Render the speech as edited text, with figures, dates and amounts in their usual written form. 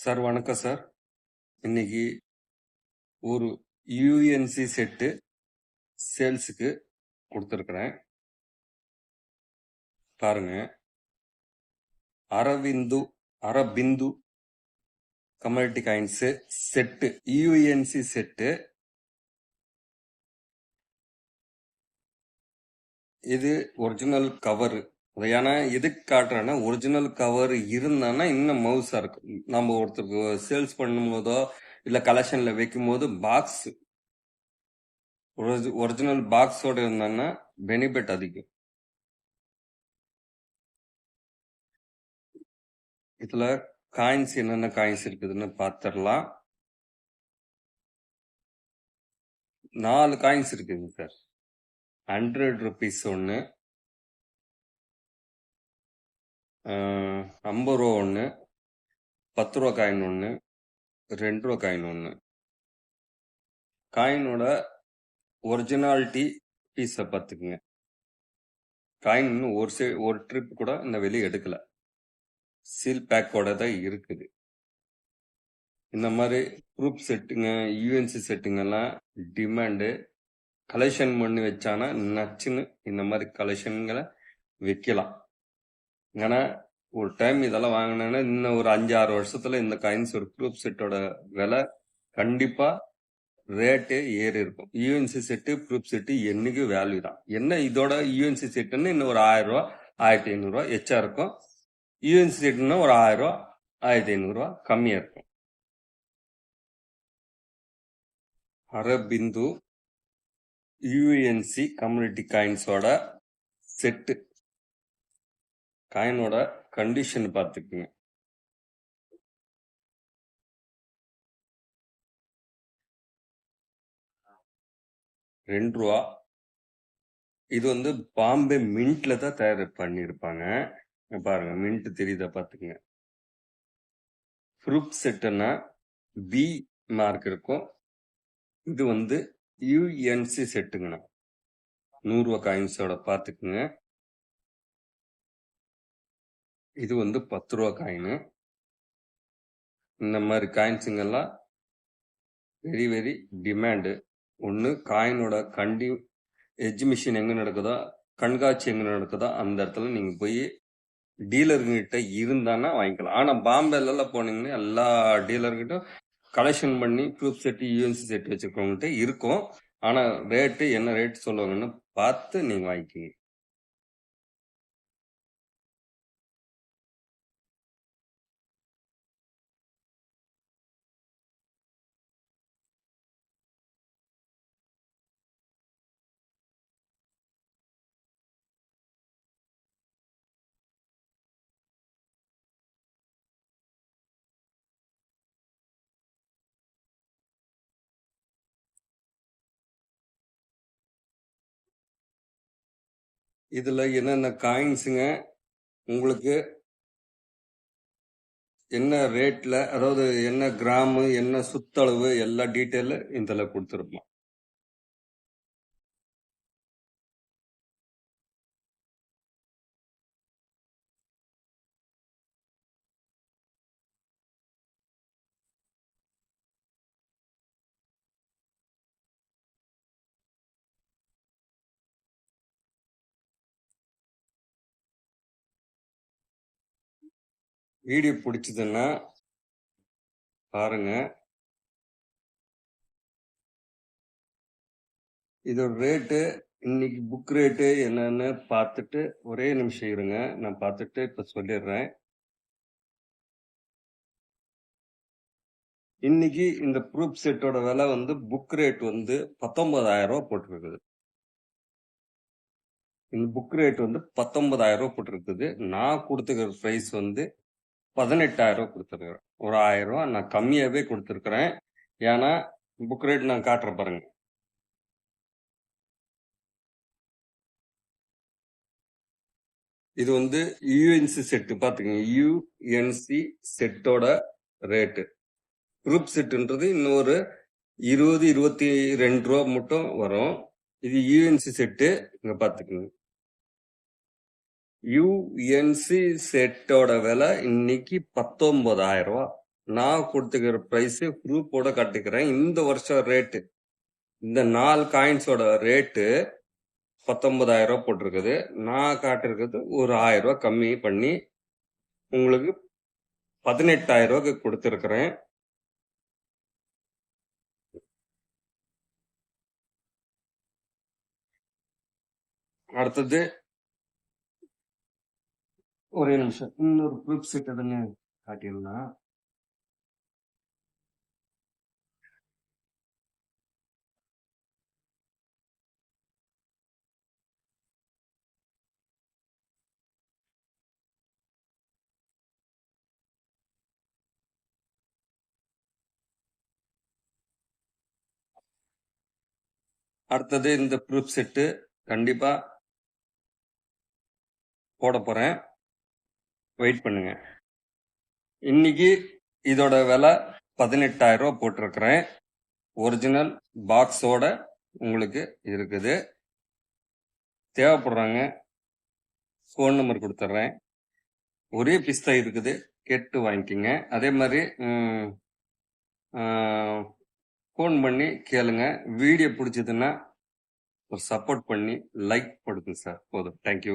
Sir வணக்கம் sir. இன்னைக்கு ஒரு யூஎன்சி செட்டு சேல்ஸுக்கு கொடுத்துருக்குறேன். பாருங்க, Aurobindo commodity coins set, UNC set. இது ஒரிஜினல் கவர். ஏன்னா எதுக்கு காட்டுறேன்னா, ஒரிஜினல் கவர் இருந்தானா இன்னும் மவுஸா இருக்கும். நம்ம ஒருத்தருக்கு சேல்ஸ் பண்ணும் போதோ இல்ல கலெக்ஷன்ல வைக்கும் போது பாக்ஸ் ஒரிஜினல் பாக்ஸோட இருந்தாங்கன்னா பெனிஃபிட் அதிகம். இதுல காயின்ஸ் என்னென்ன காயின்ஸ் இருக்குதுன்னு பார்த்துடலாம். 4 காயின்ஸ் இருக்குங்க சார். 100 ருபீஸ் ஒன்று, 50 ரூபா ஒன்று, 10 ரூபா காயின் ஒன்று, 2 ரூபா காயின் ஒன்று. காயினோட ஒரிஜினாலிட்டி பீஸை பார்த்துக்குங்க. காயின் இன்னும் ஒரு ட்ரிப் கூட இந்த வெளியே எடுக்கல, சீல் பேக்கோட தான் இருக்குது. இந்த மாதிரி ப்ரூஃப் செட்டுங்க, யூஎன்சி செட்டுங்கெல்லாம் டிமாண்டு. கலெக்ஷன் பண்ணி வச்சானா நச்சுன்னு இந்த மாதிரி கலெக்ஷன்களை வைக்கலாம். ஏன்னா ஒரு டைம் இதெல்லாம் வாங்கினேன்னா இன்னும் ஒரு 5-6 வருஷத்துல இந்த காயின்ஸ் ஒரு ப்ரூஃப் செட்டோட விலை கண்டிப்பா ரேட்டு ஏறி இருக்கும். யூஎன்சி செட்டு ப்ரூஃப் செட்டு என்னைக்கும் வேல்யூ தான். என்ன இதோட யூஎன்சி செட்டுன்னு இன்னும் ஒரு 1000 ரூபா 1500 ரூபா எச்சா இருக்கும். யூஎன்சி செட்டுன்னா ஒரு 1000 ரூபா 1500 ரூபா கம்மியா இருக்கும். அரபிந்து யூஎன்சி கம்யூனிட்டி காயின்ஸோட செட்டு. காயினோட கண்டிஷன் பார்த்துக்குங்க. ₹2. இது வந்து பாம்பே மின்ட்ல தான் தயார் பண்ணியிருப்பாங்க. பாருங்க, மின்ட் தெரியுதா பார்த்துக்குங்க. ப்ரூஃப் செட்டுன்னா பி மார்க் இருக்கும். இது வந்து யூஎன்சி செட்டுங்கண்ணா. ₹100 காயின்ஸோட பார்த்துக்குங்க. இது வந்து 10 ரூபா காயின். இந்த மாதிரி காயின்ஸுங்கெல்லாம் வெரி வெரி டிமாண்டு. ஒன்று காயினோட எக்ஸிபிஷன் எங்கே நடக்குதோ, கண்காட்சி எங்கே நடக்குதோ அந்த இடத்துல நீங்கள் போய் டீலர்கிட்ட இருந்தானா வாங்கிக்கலாம். ஆனால் பாம்பேலாம் போனீங்கன்னா எல்லா டீலர்கிட்டும் கலெக்ஷன் பண்ணி ப்ரூஃப் செட்டு யூஎன்சி செட் வச்சுருக்கவங்ககிட்ட இருக்கும். ஆனால் ரேட்டு என்ன ரேட் சொல்லுவாங்கன்னு பார்த்து நீங்கள் வாங்கிக்கிங்க. இதில் என்னென்ன காயின்ஸுங்க உங்களுக்கு என்ன ரேட்ல, அதாவது என்ன கிராமு, என்ன சுத்தளவு, எல்லா டீட்டெயில் இதில் கொடுத்துருப்போம். வீடியோ பிடிச்சதுன்னா பாருங்க. இதோட ரேட்டு இன்னைக்கு புக் ரேட்டு என்னன்னு பார்த்துட்டு ஒரே நிமிஷம் இருங்க, நான் பார்த்துட்டு இப்ப சொல்லிடுறேன். இன்னைக்கு இந்த ப்ரூஃப் செட்டோட விலை வந்து புக் ரேட் வந்து 19,000 ரூபா போட்டிருக்குது. இந்த புக் ரேட் வந்து 19,000 ரூபா போட்டிருக்குது. நான் கொடுத்துக்கிற ப்ரைஸ் வந்து 18,000 ரூபா கொடுத்துருக்குறேன். ஒரு 1000 ரூபா நான் கம்மியாவே கொடுத்துருக்குறேன். ஏன்னா புக் ரேட் நான் காட்டுற பாருங்க. இது வந்து யூஎன்சி செட்டு பாத்துக்கங்க. யூஎன்சி செட்டோட ரேட்டு. ப்ரூஃப் செட்டுன்றது இன்னொரு 20-22 ரூபா மட்டும் வரும். இது யூஎன்சி செட்டு, இங்க பாத்துக்கங்க. யூஎன்சி செட்டோட விலை இன்னைக்கு 19,000 ரூபா. நான் கொடுத்துக்கிற பிரைஸ் ப்ரூஃபோட காட்டுக்கிறேன். இந்த வருஷம் ரேட்டு, இந்த 4 காயின்ஸோட ரேட்டு 19,000 போட்டிருக்குது. நான் காட்டிருக்கிறது ஒரு 1000 ரூபாய் கம்மி பண்ணி உங்களுக்கு 18,000 கொடுத்துருக்கிறேன். அடுத்தது ஒரே நிமிஷம், இன்னொரு ப்ரூஃப் செட் எதுன்னு காட்டியிருந்தேன். அடுத்தது இந்த ப்ரூஃப் செட்டு கண்டிப்பா போட போறேன், வெயிட் பண்ணுங்க. இன்னைக்கு இதோட விலை 18,000 போட்டிருக்கிறேன். ஒரிஜினல் பாக்ஸோட உங்களுக்கு இருக்குது. தேவைப்படுறாங்க, ஃபோன் நம்பர் கொடுத்துட்றேன். ஒரே பீஸ் தான் இருக்குது, கேட்டு வாங்கிக்கோங்க. அதே மாதிரி ஃபோன் பண்ணி கேளுங்க. வீடியோ பிடிச்சதுன்னா ஒரு சப்போர்ட் பண்ணி லைக் கொடுங்க சார், போதும். தேங்க்யூ.